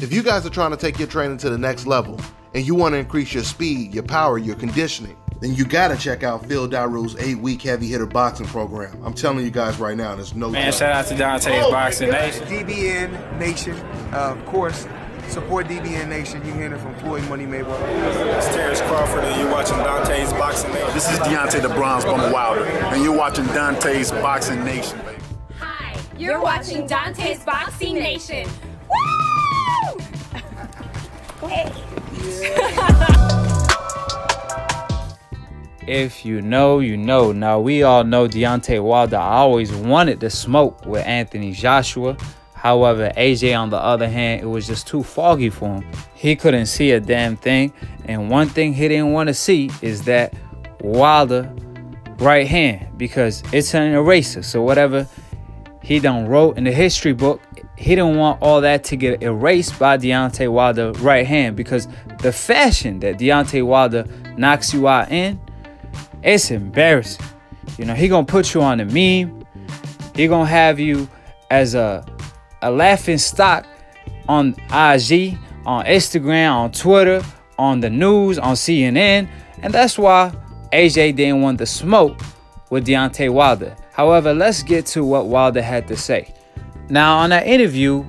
If you guys are trying to take your training to the next level and you want to increase your speed, your power, your conditioning, then you gotta check out Phil Daru's 8-week heavy hitter boxing program. I'm telling you guys right now, there's no Man, shout out to Deontay's Boxing Nation. DBN Nation, of course, support DBN Nation. You're hearing it from Floyd Money Mayweather. It's Terrence Crawford, and you're watching Dante's Boxing Nation. This is Deontay the Bronze Bomber Wilder, and you're watching Dante's Boxing Nation, baby. Hi, you're watching Dante's Boxing Nation. Woo! Hey. If you know, you know. Now, we all know Deontay Wilder always wanted to smoke with Anthony Joshua. However, AJ, on the other hand, it was just too foggy for him. He couldn't see a damn thing. And one thing he didn't want to see is that Wilder right hand, because it's an eraser. So whatever he done wrote in the history book, he didn't want all that to get erased by Deontay Wilder right hand, because the fashion that Deontay Wilder knocks you out in, it's embarrassing. You know, he gonna put you on a meme. He gonna have you as a laughing stock on IG, on Instagram, on Twitter, on the news, on CNN. And that's why AJ didn't want to smoke with Deontay Wilder. However, let's get to what Wilder had to say. Now, on that interview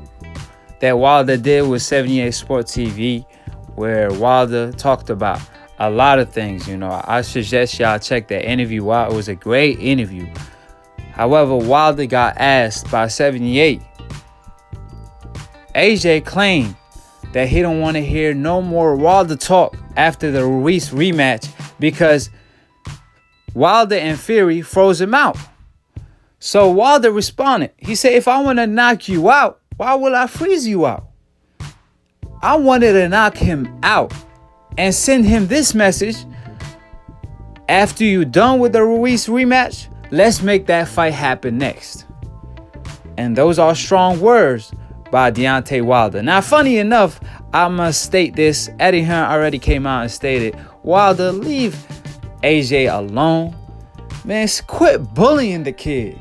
that Wilder did with 78 Sports TV, where Wilder talked about a lot of things, you know, I suggest y'all check that interview out. It was a great interview. However, Wilder got asked by 78. AJ claimed that he don't want to hear no more Wilder talk after the Ruiz rematch because Wilder and Fury froze him out. So Wilder responded. He said, if I want to knock you out, why will I freeze you out? I wanted to knock him out and send him this message. After you're done with the Ruiz rematch, let's make that fight happen next. And those are strong words by Deontay Wilder. Now, funny enough, I must state this. Eddie Hearn already came out and stated, Wilder, leave AJ alone. Man, quit bullying the kid.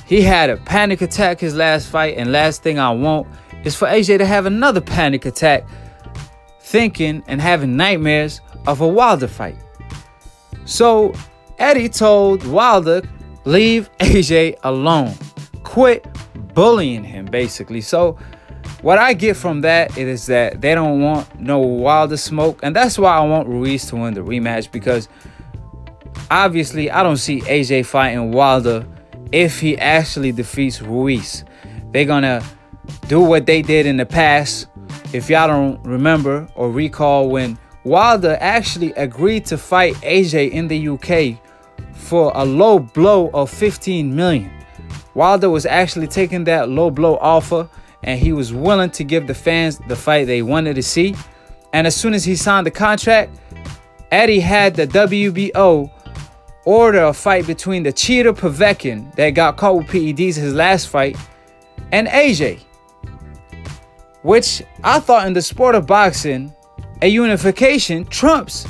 He had a panic attack his last fight, and last thing I want is for AJ to have another panic attack thinking and having nightmares of a Wilder fight. So Eddie told Wilder, leave AJ alone. Quit bullying him, basically. So what I get from that is that they don't want no Wilder smoke, and that's why I want Ruiz to win the rematch, because obviously I don't see AJ fighting Wilder if he actually defeats Ruiz. They're gonna do what they did in the past. If y'all don't remember or recall, when Wilder actually agreed to fight AJ in the UK for a low blow of $15 million. Wilder was actually taking that low blow offer, and he was willing to give the fans the fight they wanted to see. And as soon as he signed the contract, Eddie had the WBO order a fight between the cheater Povetkin that got caught with PEDs his last fight and AJ, which I thought in the sport of boxing, a unification trumps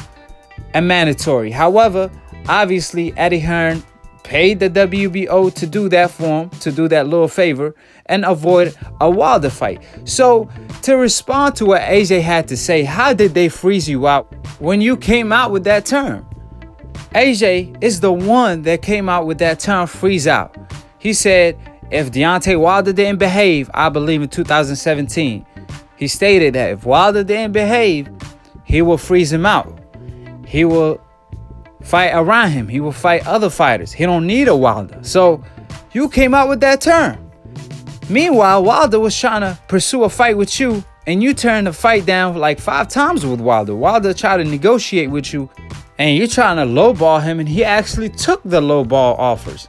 a mandatory. However, obviously Eddie Hearn paid the WBO to do that for him, to do that little favor and avoid a Wilder fight. So to respond to what AJ had to say, how did they freeze you out when you came out with that term? AJ is the one that came out with that term, freeze out. He said, if Deontay Wilder didn't behave, I believe in 2017, he stated that if Wilder didn't behave, he will freeze him out. He will fight around him. He will fight other fighters. He don't need a Wilder. So you came out with that term. Meanwhile, Wilder was trying to pursue a fight with you, and you turned the fight down like 5 times with Wilder. Wilder tried to negotiate with you, and you're trying to lowball him, and he actually took the lowball offers.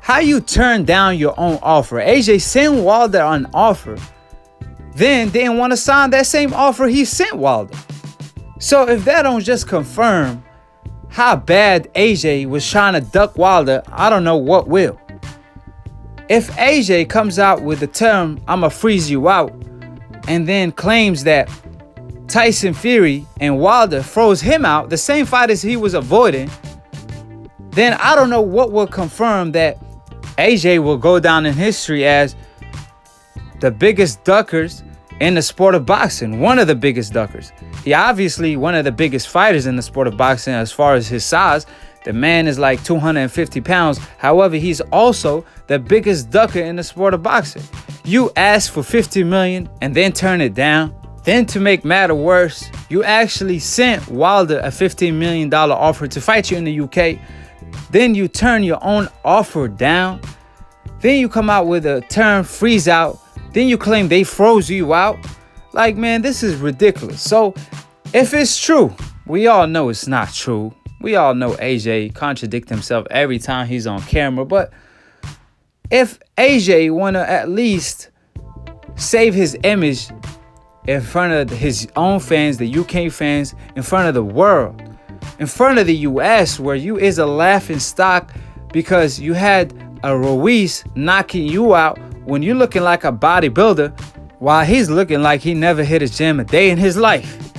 How you turn down your own offer? AJ sent Wilder an offer, then didn't want to sign that same offer he sent Wilder. So if that don't just confirm how bad AJ was trying to duck Wilder, I don't know what will. If AJ comes out with the term, I'ma freeze you out, and then claims that Tyson Fury and Wilder froze him out, the same fighters he was avoiding, then I don't know what will confirm that AJ will go down in history as the biggest duckers in the sport of boxing, one of the biggest duckers. He obviously one of the biggest fighters in the sport of boxing as far as his size. The man is like 250 pounds. However, he's also the biggest ducker in the sport of boxing. You ask for $50 million and then turn it down. Then to make matter worse, you actually sent Wilder a $15 million offer to fight you in the UK. Then you turn your own offer down. Then you come out with a term freeze out. Then you claim they froze you out. Like, man, this is ridiculous. So if it's true, we all know it's not true. We all know AJ contradicts himself every time he's on camera. But if AJ want to at least save his image in front of his own fans, the UK fans, in front of the world, in front of the US, where you is a laughing stock because you had a Ruiz knocking you out when you're looking like a bodybuilder while he's looking like he never hit a gym a day in his life.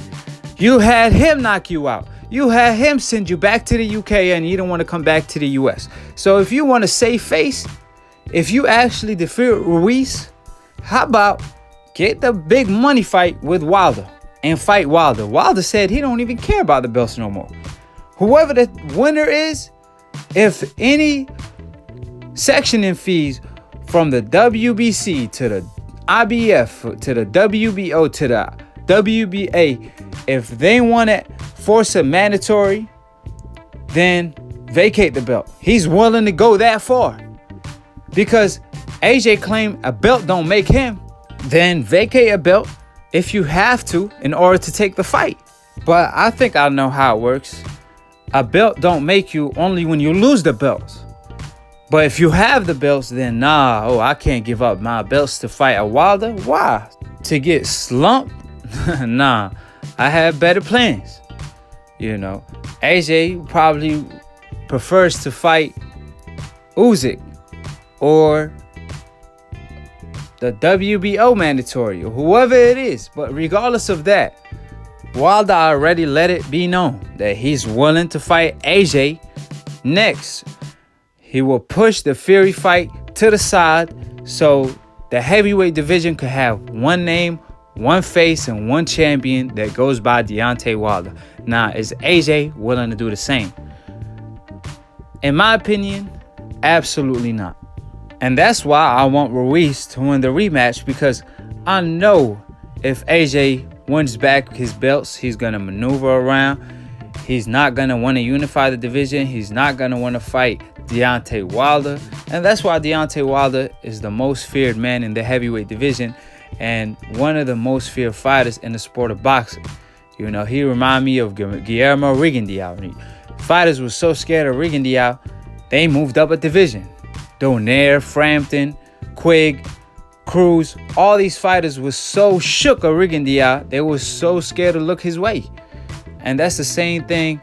You had him knock you out. You had him send you back to the UK and you don't want to come back to the US. So if you want to save face, if you actually defeat Ruiz, how about get the big money fight with Wilder and fight Wilder? Wilder said he don't even care about the belts no more. Whoever the winner is, if any sectioning fees from the WBC to the IBF to the WBO to the WBA, if they want to force a mandatory, then vacate the belt. He's willing to go that far because AJ claimed a belt don't make him. Then vacate a belt if you have to in order to take the fight. But I think I know how it works. A belt don't make you only when you lose the belts. But if you have the belts, then I can't give up my belts to fight a Wilder. Why? To get slumped? Nah, I have better plans. You know, AJ probably prefers to fight Usyk or the WBO mandatory or whoever it is. But regardless of that, Wilder already let it be known that he's willing to fight AJ next. He will push the Fury fight to the side so the heavyweight division could have one name, one face, and one champion that goes by Deontay Wilder. Now, is AJ willing to do the same? In my opinion, absolutely not. And that's why I want Ruiz to win the rematch, because I know if AJ wins back his belts, he's going to maneuver around. He's not going to want to unify the division. He's not going to want to fight Deontay Wilder. And that's why Deontay Wilder is the most feared man in the heavyweight division and one of the most feared fighters in the sport of boxing. You know, he reminds me of Guillermo Rigondeaux. Fighters were so scared of Rigondeaux, they moved up a division. Donaire, Frampton, Quigg, Cruz, all these fighters were so shook of Rigondeaux, they were so scared to look his way. And that's the same thing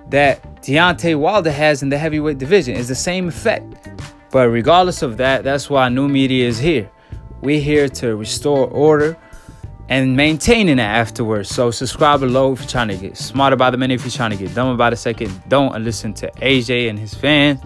that Deontay Wilder has in the heavyweight division. It's the same effect. But regardless of that, that's why New Media is here. We're here to restore order and maintaining it afterwards. So subscribe below if you're trying to get smart about the minute. If you're trying to get dumb about a second, don't listen to AJ and his fans.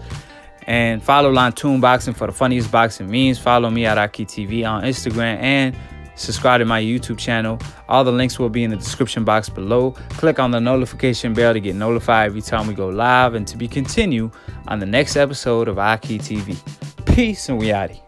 And follow Lantoon Boxing for the funniest boxing memes. Follow me at Aki TV on Instagram and subscribe to my YouTube channel. All the links will be in the description box below. Click on the notification bell to get notified every time we go live and to be continued on the next episode of Aki TV. Peace and we outie.